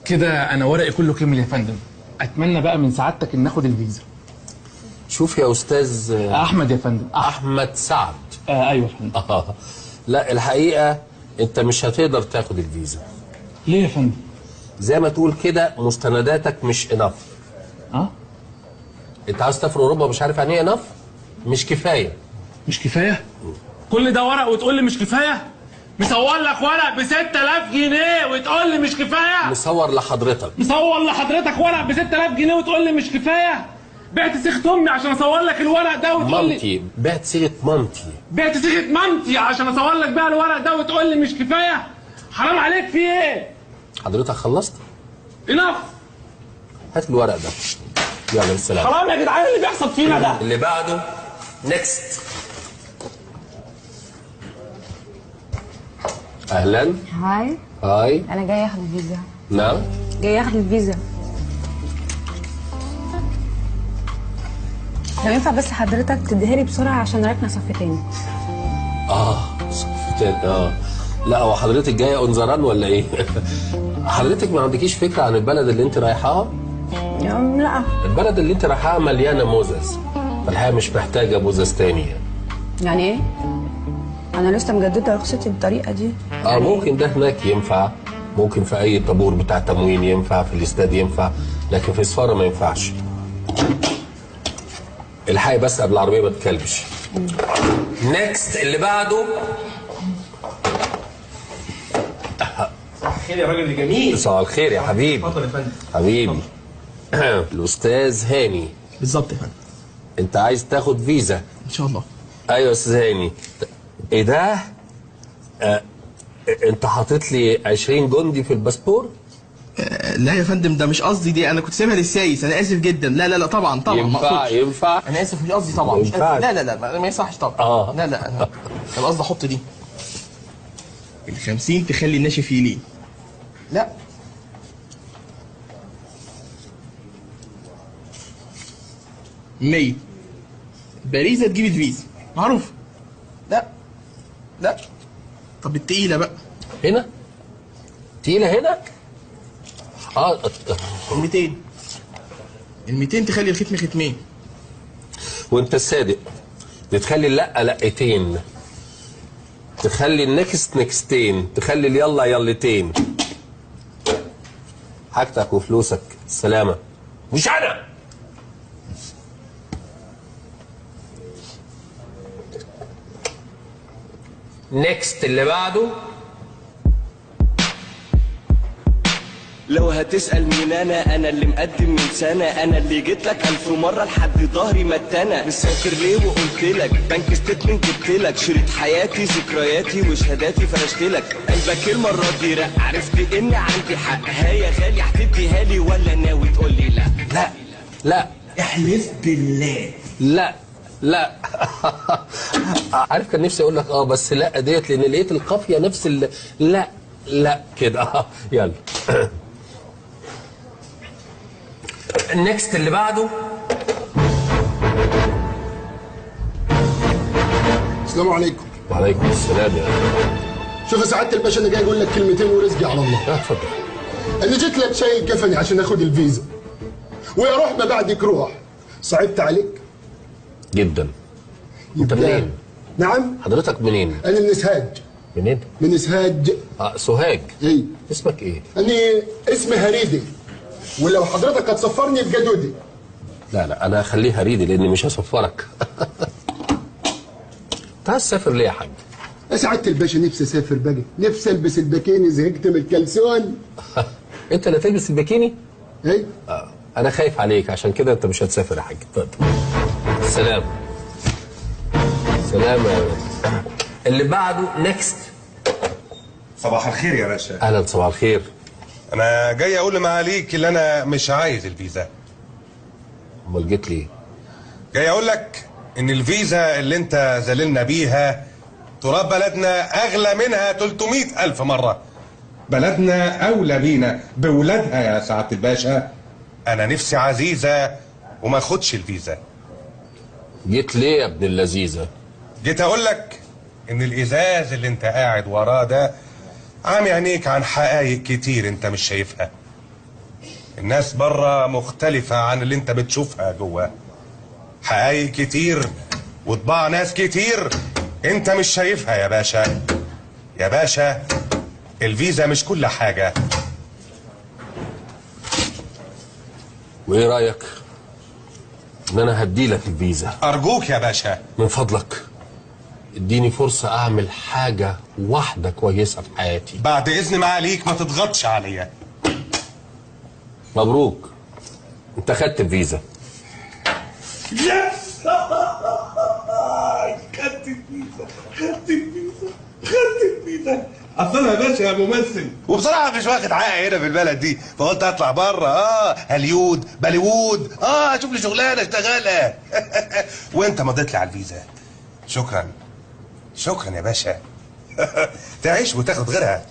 كده انا ورقي كله كامل يا فندم. اتمنى بقى من سعادتك ان ناخد الفيزا. شوف يا استاذ احمد يا فندم. احمد سعد. ايوه يا فندم. لا الحقيقه انت مش هتقدر تاخد الفيزا. ليه يا فندم؟ زي ما تقول كده مستنداتك مش انف. انت عاوز تسافر اوروبا مش عارف يعني ايه انف؟ مش كفايه. مش كفايه؟ كل ده ورق وتقول لي مش كفايه؟ مصور لك ورق ب 6000 جنيه وتقول لي مش كفايه؟ مصور لحضرتك. مصور لحضرتك ورق ب 6000 جنيه وتقول لي مش كفايه؟ بعت صيغه امي عشان اصور لك الورق ده وتقول لي مامتي. بعت صيغه مامتي. بعت صيغه مامتي عشان اصور لك بقى الورق ده وتقول لي مش كفايه؟ حرام عليك في ايه؟ حضرتك خلصت؟ انف. هات الورق ده. يلا بالسلامه. حرام يا جدعان اللي بيحصل فينا ده. اللي بعده نيكست. اهلا. هاي. هاي. انا جاي اخد الفيزا. نعم. جاي اخد الفيزا. لو ينفع بس حضرتك تديها لي بسرعه عشان راكنه صف تاني. صف تاني. لا هو حضرتك جايه اونزران ولا ايه؟ حضرتك ما عندكيش فكره عن البلد اللي انت رايحاها؟ لا. البلد اللي انت رايحاها مليانه موزز، فالحقيقه مش محتاجه موزز تاني. يعني ايه؟ انا لسه مجدده رخصتي بالطريقه دي. ممكن ده هناك ينفع، ممكن في اي طابور بتاع تموين ينفع، في الاستاد ينفع، لكن في السفاره ما ينفعش. الحقيقه بس قبل العربيه ما تكلبش. نيكست اللي بعده. خير يا راجل يا جميل. صباح الخير يا حبيبي. اتفضل يا فندم. حبيبي. الاستاذ هاني. بالظبط يا فندم. انت عايز تاخد فيزا ان شاء الله. ايوه يا استاذ هاني. ايه ده؟ انت حاطط لي 20 جندي في الباسبور؟ لا يا فندم ده مش قصدي، دي انا كنت سايبها للسايس، انا اسف جدا. لا لا لا طبعا ينفع ينفع. انا اسف مش قصدي طبعا. مش ينفع. لا لا لا ما يصحش طبعا. لا لا انا قصدي احط دي ال50 تخلي الناشف يلين. لا 100 باريزة تجيب الفيزا معروف. لا لا طب التقيلة بقى هنا تقيلة هنا. ال 200 تخلي الختم ختمين. وانت الصادق تخلي اللقة لقتين، تخلي النكست نكستين، تخلي اليلا يلتين. حاجتك وفلوسك السلامة. مش أنا. نيكست اللي بعده. لو هتسأل مين أنا اللي مقدم من سنة، أنا اللي جيت لك 1000 مرة لحد ظهري متنا. مش فاكر ليه وقلت لك بنك ستيتمنت جبت لك، شريط حياتي ذكرياتي وشهاداتي فرشت لك. قلبك المرة دي رق، عرفت إني عندي حق. ها يا غالي هتديها لي ولا ناوي تقول لي لا؟ لا لا احلف بالله. لا لا. عارف كان نفسي اقول لك بس لا ديت لان لقيت القافيه نفس لا لا كده. يلا. النكست اللي بعده. السلام عليكم. وعليكم السلام يا شوف يا سعاده الباشا انا جاي اقول لك كلمتين ورزقي على الله. اتفضل. انا جيت لك شايل كفني عشان اخد الفيزا، ويا روح ما بعدك روح. صعبت عليك جدا. انت منين؟ نعم. حضرتك منين؟ انا من سوهاج. منين؟ من سوهاج. سوهاج. اي. اسمك ايه؟ انا اسمي هريدي، ولو حضرتك هتصفرني يبقى دودي. لا لا انا هخليه هريدي لاني مش هصفرك. انت عايز تسافر ليه يا حاج؟ يا سعاده الباشا نفسي اسافر بقى، نفسي البس البكيني، زهقت من الكلسون. انت اللي تلبس البكيني؟ اي. انا خايف عليك عشان كده انت مش هتسافر يا حاج. اتفضل. سلام. سلام يا ولد. اللي بعده نيكست. صباح الخير يا باشا. اهلا صباح الخير. انا جاي اقول لمعاليك اللي انا مش عايز الفيزا. امال جيت ليه؟ جاي اقول لك ان الفيزا اللي انت زللنا بيها تراب بلدنا اغلى منها 300,000 مرة. بلدنا اولى بينا بولادها يا سعادة الباشا. انا نفسي عزيزة وما اخدش الفيزا. جيت ليه يا ابن اللذيذة؟ جيت اقول لك ان الازاز اللي انت قاعد وراه ده عامي عينيك عن حقايق كتير انت مش شايفها. الناس بره مختلفة عن اللي انت بتشوفها جوه. حقايق كتير وطباع ناس كتير انت مش شايفها يا باشا. يا باشا الفيزا مش كل حاجة. وايه رايك ان انا هديلك الفيزا؟ ارجوك يا باشا من فضلك اديني فرصه اعمل حاجه واحده كويسه في حياتي. بعد اذن معاليك ما تضغطش عليا. مبروك، انت خدت الفيزا. يس خدت الفيزا خدت الفيزا خدت الفيزا. اصل انا يا باشا يا ممثل وبصراحه مش واخد حقي هنا في البلد دي، فقلت اطلع بره هوليود باليوود اشوف لي شغلانه اشتغلها. وانت مضيت لي على الفيزا. شكرا شكرا يا باشا. تعيش وتاخد غيرها.